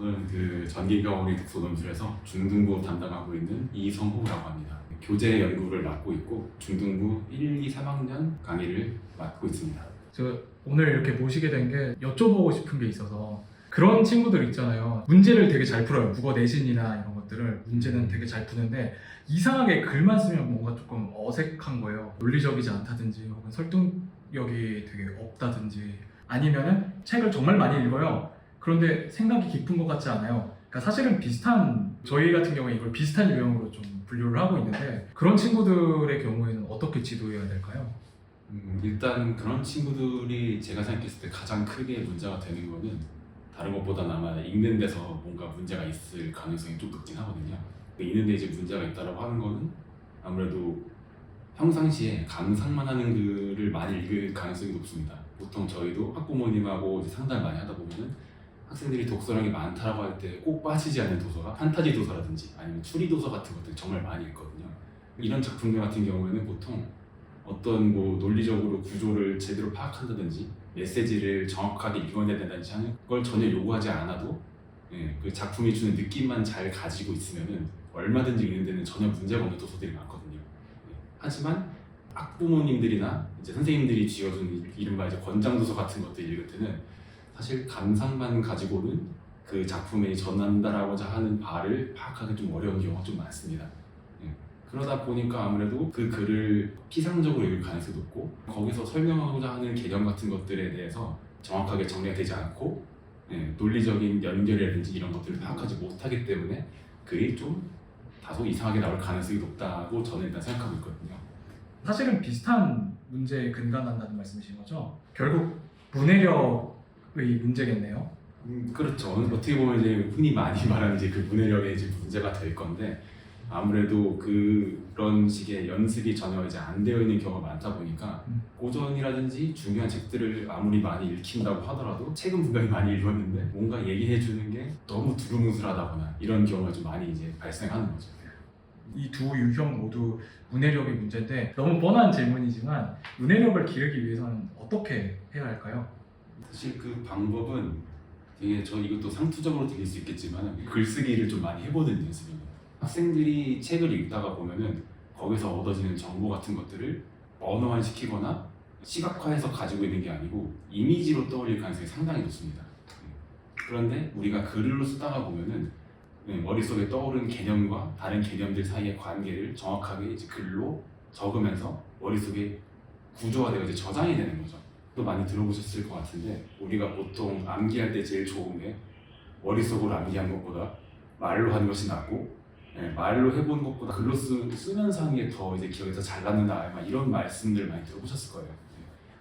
저는 그 전기경영의 독서논술에서 중등부 담당하고 있는 이성호라고 합니다. 교재 연구를 맡고 있고 중등부 1, 2, 3학년 강의를 맡고 있습니다. 저 오늘 이렇게 모시게 된 게 여쭤보고 싶은 게 있어서 그런 친구들 있잖아요. 문제를 되게 잘 풀어요. 국어 내신이나 이런 것들을 문제는 되게 잘 푸는데 이상하게 글만 쓰면 뭔가 조금 어색한 거예요. 논리적이지 않다든지 혹은 설득력이 되게 없다든지 아니면은 책을 정말 많이 읽어요. 그런데 생각이 깊은 것 같지 않아요. 그러니까 사실은 비슷한 저희 같은 경우에 이걸 비슷한 유형으로 좀 분류를 하고 있는데 그런 친구들의 경우에는 어떻게 지도해야 될까요? 일단 그런 친구들이 제가 생각했을 때 가장 크게 문제가 되는 거는 다른 것보다는 아마 읽는 데서 뭔가 문제가 있을 가능성이 좀 높긴 하거든요. 읽는데 이제 문제가 있다고 하는 거는 아무래도 평상시에 감상만 하는 글을 많이 읽을 가능성이 높습니다. 보통 저희도 학부모님하고 이제 상담을 많이 하다 보면은 학생들이 독서량이 많다라고 할 때 꼭 빠지지 않는 도서가 판타지 도서라든지 아니면 추리 도서 같은 것들 정말 많이 읽거든요. 이런 작품들 같은 경우에는 보통 어떤 뭐 논리적으로 구조를 제대로 파악한다든지 메시지를 정확하게 읽어내야 된다든지 하는 걸 전혀 요구하지 않아도 그 작품이 주는 느낌만 잘 가지고 있으면은 얼마든지 읽는 데는 전혀 문제가 없는 도서들이 많거든요. 하지만 학부모님들이나 이제 선생님들이 쥐어준 이른바 이제 권장도서 같은 것들 읽을 때는 사실 감상만 가지고는 그 작품에 전한다라고자 하는 바를 파악하기 좀 어려운 경우가 좀 많습니다. 그러다 보니까 아무래도 그 글을 피상적으로 읽을 가능성이 높고 거기서 설명하고자 하는 개념 같은 것들에 대해서 정확하게 정리가 되지 않고 논리적인 연결이라든지 이런 것들을 파악하지 못하기 때문에 글이 좀 다소 이상하게 나올 가능성이 높다고 저는 일단 생각하고 있거든요. 사실은 비슷한 문제에 근간한다는 말씀이신 거죠? 결국 문해력의 문제겠네요. 그렇죠. 어떻게 보면 이제 흔히 많이 말하는 이제 그 문해력의 이제 문제가 될 건데 아무래도 그런 식의 연습이 전혀 이제 안 되어 있는 경우가 많다 보니까 고전이라든지 중요한 책들을 아무리 많이 읽힌다고 하더라도 책은 분명히 많이 읽었는데 뭔가 얘기해 주는 게 너무 두루뭉술하다거나 이런 경우가 좀 많이 이제 발생하는 거죠. 이 두 유형 모두 문해력의 문제인데 너무 뻔한 질문이지만 문해력을 기르기 위해서는 어떻게 해야 할까요? 사실 그 방법은 되게 저 이것도 상투적으로 들릴 수 있겠지만 글쓰기를 좀 많이 해보는 연습입니다. 학생들이 책을 읽다가 보면은 거기서 얻어지는 정보 같은 것들을 언어화 시키거나 시각화해서 가지고 있는 게 아니고 이미지로 떠올릴 가능성이 상당히 높습니다. 그런데 우리가 글로 쓰다가 보면은 머릿속에 떠오른 개념과 다른 개념들 사이의 관계를 정확하게 이제 글로 적으면서 머릿속에 구조화되어 이제 저장이 되는 거죠. 또 많이 들어보셨을 것 같은데 우리가 보통 암기할 때 제일 좋은 게 머릿속으로 암기한 것보다 말로 하는 것이 낫고 말로 해본 것보다 글로 쓰면서 하는 게 더 이제 기억이 더 잘 남는다 이런 말씀들 많이 들어보셨을 거예요.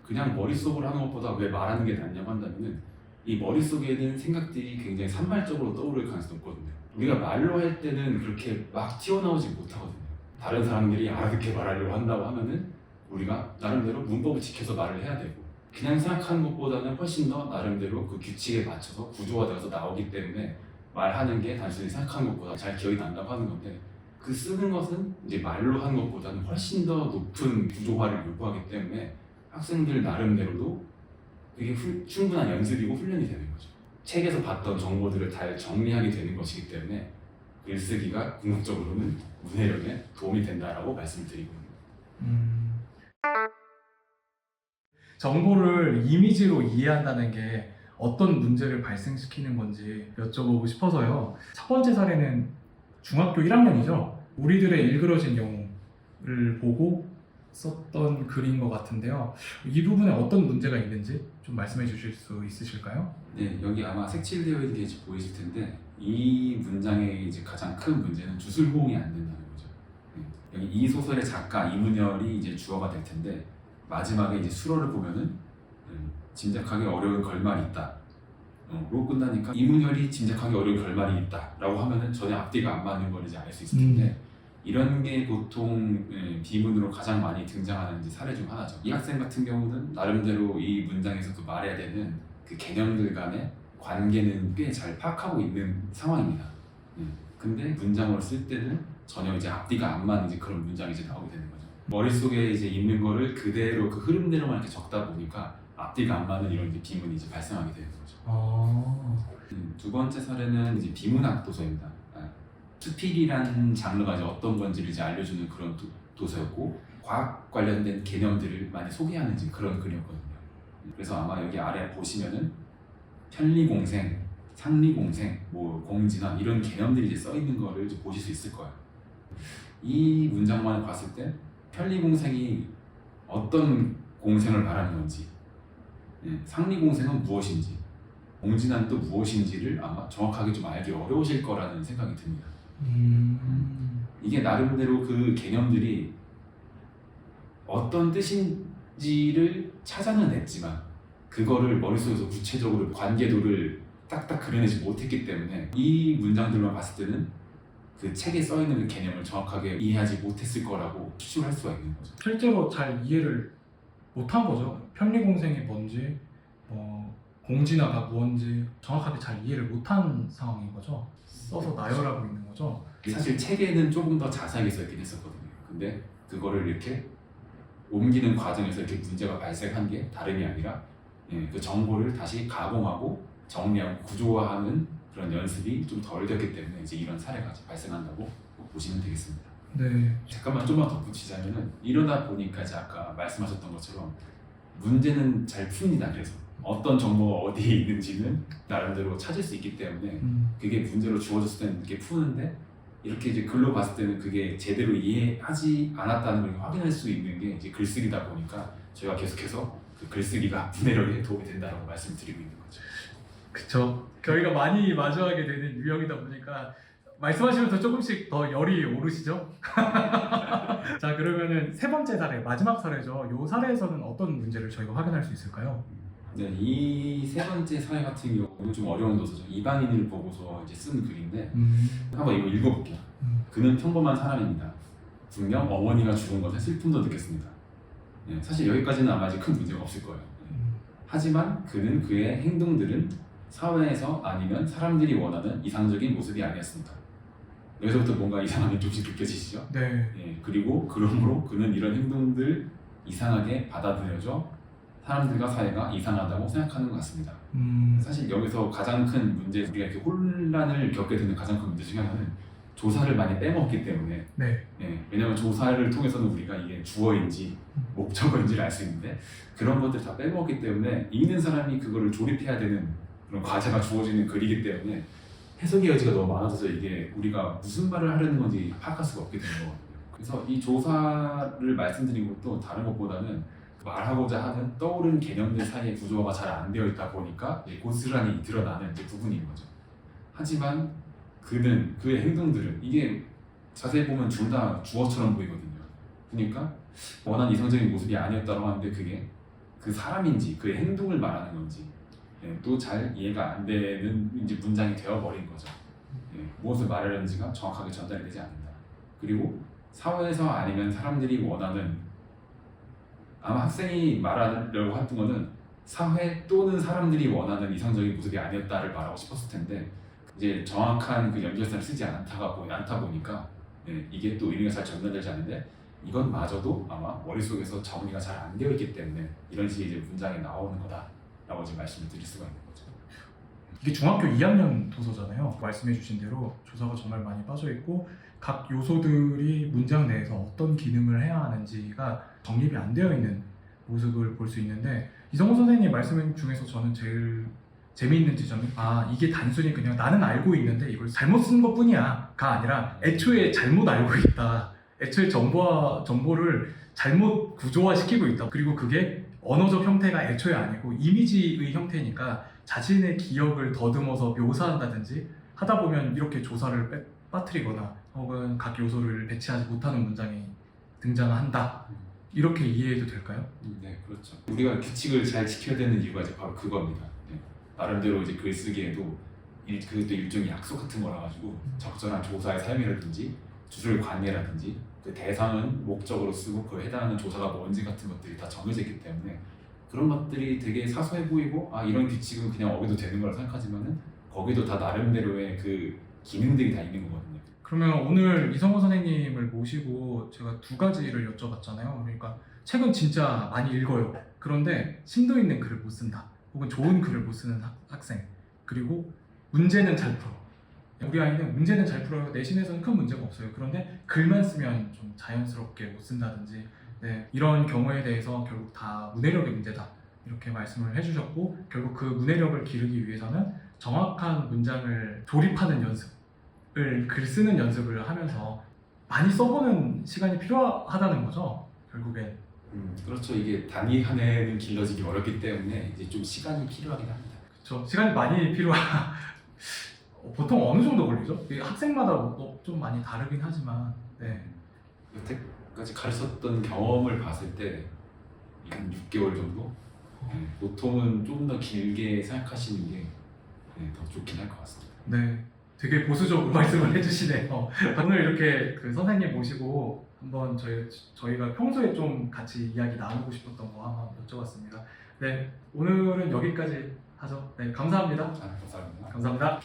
그냥 머릿속으로 하는 것보다 왜 말하는 게 낫냐고 한다면은 이 머릿속에는 생각들이 굉장히 산발적으로 떠오를 가능성이 높거든요. 우리가 말로 할 때는 그렇게 막 튀어나오지 못하거든요. 다른 사람들이 알아듣게 말하려고 한다고 하면은 우리가 나름대로 문법을 지켜서 말을 해야 되고 그냥 생각하는 것보다는 훨씬 더 나름대로 그 규칙에 맞춰서 구조화되어서 나오기 때문에 말하는 게 단순히 생각하는 것보다 잘 기억이 난다고 하는 건데 그 쓰는 것은 이제 말로 하는 것보다는 훨씬 더 높은 구조화를 요구하기 때문에 학생들 나름대로도 이게 충분한 연습이고 훈련이 되는 거죠. 책에서 봤던 정보들을 잘 정리하게 되는 것이기 때문에 글쓰기가 궁극적으로는 문해력에 도움이 된다라고 말씀드리고 있습니다. 정보를 이미지로 이해한다는 게 어떤 문제를 발생시키는 건지 여쭤보고 싶어서요. 첫 번째 사례는 중학교 1학년이죠. 우리들의 일그러진 영웅을 보고 썼던 글인 것 같은데요. 이 부분에 어떤 문제가 있는지 좀 말씀해 주실 수 있으실까요? 네, 여기 아마 색칠되어 있는 게 보이실 텐데 이 문장의 이제 가장 큰 문제는 주술호응이 안 된다는 거죠. 여기 이 소설의 작가 이문열이 이제 주어가 될 텐데 마지막에 이제 수로를 보면은 짐작하기 어려운 결말이 있다. 로 끝나니까 이문열이 짐작하기 어려운 결말이 있다라고 하면은 전혀 앞뒤가 안 맞는 걸 이제 알 수 있을 텐데 이런 게 보통 비문으로 가장 많이 등장하는 이제 사례 중 하나죠. 이 학생 같은 경우는 나름대로 이 문장에서 그 말해야 되는 그 개념들 간의 관계는 꽤 잘 파악하고 있는 상황입니다. 근데 문장으로 쓸 때는 전혀 이제 앞뒤가 안 맞는 이제 그런 문장이 이제 나오게 되는 거죠. 머릿속에 이제 있는 거를 그대로 그 흐름대로만 이렇게 적다 보니까 앞뒤가 안 맞는 이런 이제 비문이 이제 발생하게 되는 거죠. 두 번째 사례는 이제 비문학 도서입니다. 수필이라는 장르가 이제 어떤 건지를 이제 알려주는 그런 도서였고 과학 관련된 개념들을 많이 소개하는 이제 그런 글이었거든요. 그래서 아마 여기 아래 보시면은 편리공생, 상리공생, 뭐 공진화 이런 개념들이 이제 써 있는 거를 이제 보실 수 있을 거예요. 이 문장만 봤을 때 편리공생이 어떤 공생을 말하는 건지, 상리공생은 무엇인지, 공진화는 또 무엇인지를 아마 정확하게 좀 알기 어려우실 거라는 생각이 듭니다. 이게 나름대로 그 개념들이 어떤 뜻인지를 찾아는 냈지만 그거를 머릿속에서 구체적으로 관계도를 딱딱 그려내지 못했기 때문에 이 문장들만 봤을 때는 그 책에 써있는 그 개념을 정확하게 이해하지 못했을 거라고 추측할 수가 있는 거죠. 실제로 잘 이해를 못한 거죠. 편리공생이 뭔지, 공진화가 뭔지 정확하게 잘 이해를 못한 상황인 거죠. 써서 나열하고 있는 거죠. 사실 책에는 조금 더 자세하게 써있긴 했었거든요. 근데 그거를 이렇게 옮기는 과정에서 이렇게 문제가 발생한 게 다름이 아니라 그 정보를 다시 가공하고 정리하고 구조화하는 그런 연습이 좀 덜 됐기 때문에 이제 이런 사례가 발생한다고 보시면 되겠습니다. 네. 잠깐만 좀만 덧붙이자면은 이러다 보니까 이제 아까 말씀하셨던 것처럼 문제는 잘 풉니다. 그래서 어떤 정보가 어디에 있는지는 나름대로 찾을 수 있기 때문에 그게 문제로 주어졌을 때는 이렇게 푸는데 이렇게 이제 글로 봤을 때는 그게 제대로 이해하지 않았다는 걸 확인할 수 있는 게 이제 글쓰기다 보니까 저희가 계속해서 그 글쓰기가 분해력에 도움이 된다고 말씀드리고 있는 거죠. 그쵸. 저희가 많이 마주하게 되는 유형이다 보니까 말씀하시면서 조금씩 더 열이 오르시죠? 자, 그러면은 세 번째 사례, 마지막 사례죠. 이 사례에서는 어떤 문제를 저희가 확인할 수 있을까요? 네, 이 세 번째 사례 같은 경우는 좀 어려운 도서죠. 이방인을 보고서 이제 쓴 글인데 한번 이거 읽어볼게요. 그는 평범한 사람입니다. 분명 어머니가 죽은 것에 슬픔도 느꼈습니다. 사실 여기까지는 아마 아직 큰 문제가 없을 거예요. 하지만 그는 그의 행동들은 사회에서 아니면 사람들이 원하는 이상적인 모습이 아니었습니다. 여기서부터 뭔가 이상함이 조금씩 느껴지시죠? 네. 그리고 그러므로 그는 이런 행동들 이상하게 받아들여져 사람들과 사회가 이상하다고 생각하는 것 같습니다. 사실 여기서 가장 큰 문제, 우리가 이렇게 혼란을 겪게 되는 가장 큰 문제 중에 하나는 조사를 많이 빼먹기 때문에 네. 왜냐하면 조사를 통해서는 우리가 이게 주어인지 목적어인지를 알 수 있는데 그런 것들 다 빼먹기 때문에 읽는 사람이 그거를 조립해야 되는 그런 과제가 주어지는 글이기 때문에 해석의 여지가 너무 많아져서 이게 우리가 무슨 말을 하려는 건지 파악할 수가 없게 되는 거거든요. 그래서 이 조사를 말씀드린 것도 다른 것보다는 말하고자 하는 떠오른 개념들 사이에 구조화가 잘 안 되어 있다 보니까 고스란히 드러나는 이제 부분인 거죠. 하지만 그는 그의 행동들은 이게 자세히 보면 둘 다 주어처럼 보이거든요. 그러니까 원하는 이성적인 모습이 아니었다고 하는데 그게 그 사람인지 그의 행동을 말하는 건지 또 잘 이해가 안 되는 이제 문장이 되어버린 거죠. 무엇을 말하려는지가 정확하게 전달이 되지 않는다. 그리고 사회에서 아니면 사람들이 원하는 아마 학생이 말하려고 했던 거는 사회 또는 사람들이 원하는 이상적인 모습이 아니었다를 말하고 싶었을 텐데 이제 정확한 그 연결선을 쓰지 않다 보니까 이게 또 의미가 잘 전달되지 않는데 이건 마저도 아마 머릿속에서 정리가 잘 안 되어 있기 때문에 이런 식의 이제 문장이 나오는 거다라고 이제 말씀을 드릴 수가 있는 거죠. 이게 중학교 2학년 도서잖아요. 말씀해주신 대로 조사가 정말 많이 빠져있고 각 요소들이 문장 내에서 어떤 기능을 해야 하는지가 정립이 안 되어 있는 모습을 볼 수 있는데 이성호 선생님 말씀 중에서 저는 제일 재미있는 지점이 이게 단순히 그냥 나는 알고 있는데 이걸 잘못 쓴 것뿐이야 가 아니라 애초에 잘못 알고 있다. 애초에 정보를 잘못 구조화시키고 있다. 그리고 그게 언어적 형태가 애초에 아니고 이미지의 형태니까 자신의 기억을 더듬어서 묘사한다든지 하다 보면 이렇게 조사를 빠뜨리거나 혹은 각 요소를 배치하지 못하는 문장이 등장한다. 이렇게 이해해도 될까요? 네, 그렇죠. 우리가 규칙을 잘 지켜야 되는 이유가 이제 바로 그겁니다. 나름대로 이제 글쓰기에도 그것도 일종의 약속 같은 거라 가지고 적절한 조사의 사용이라든지 주술 관계라든지 그 대상은 목적으로 쓰고 그에 해당하는 조사가 뭔지 같은 것들이 다 정해져 있기 때문에 그런 것들이 되게 사소해 보이고 이런 규칙은 그냥 어겨도 되는 거라 생각하지만은 거기도 다 나름대로의 그 기능들이 다 있는 거거든요. 그러면 오늘 이성호 선생님을 모시고 제가 두 가지를 여쭤봤잖아요. 그러니까 책은 진짜 많이 읽어요. 그런데 심도 있는 글을 못 쓴다. 혹은 좋은 글을 못 쓰는 학생. 그리고 문제는 잘 풀어. 우리 아이는 문제는 잘 풀어요. 내신에서는 큰 문제가 없어요. 그런데 글만 쓰면 좀 자연스럽게 못 쓴다든지 네, 이런 경우에 대해서 결국 다 문해력의 문제다 이렇게 말씀을 해주셨고 결국 그 문해력을 기르기 위해서는 정확한 문장을 조립하는 연습을 글 쓰는 연습을 하면서 많이 써보는 시간이 필요하다는 거죠. 결국엔. 그렇죠. 이게 단위 한 해는 길러지기 어렵기 때문에 이제 좀 시간이 필요하긴 합니다. 그렇죠. 시간이 많이 보통 어느 정도 걸리죠? 이게 학생마다 좀 많이 다르긴 하지만 네. 여태까지 가르쳤던 경험을 봤을 때 한 6개월 정도? 네, 보통은 좀 더 길게 생각하시는 게 더 좋긴 할 것 같습니다. 네, 되게 보수적으로 말씀을 해주시네요. 오늘 이렇게 그 선생님 모시고 한번 저희가 평소에 좀 같이 이야기 나누고 싶었던 거 한번 여쭤봤습니다. 네, 오늘은 여기까지 하죠. 네, 감사합니다. 감사합니다. 감사합니다.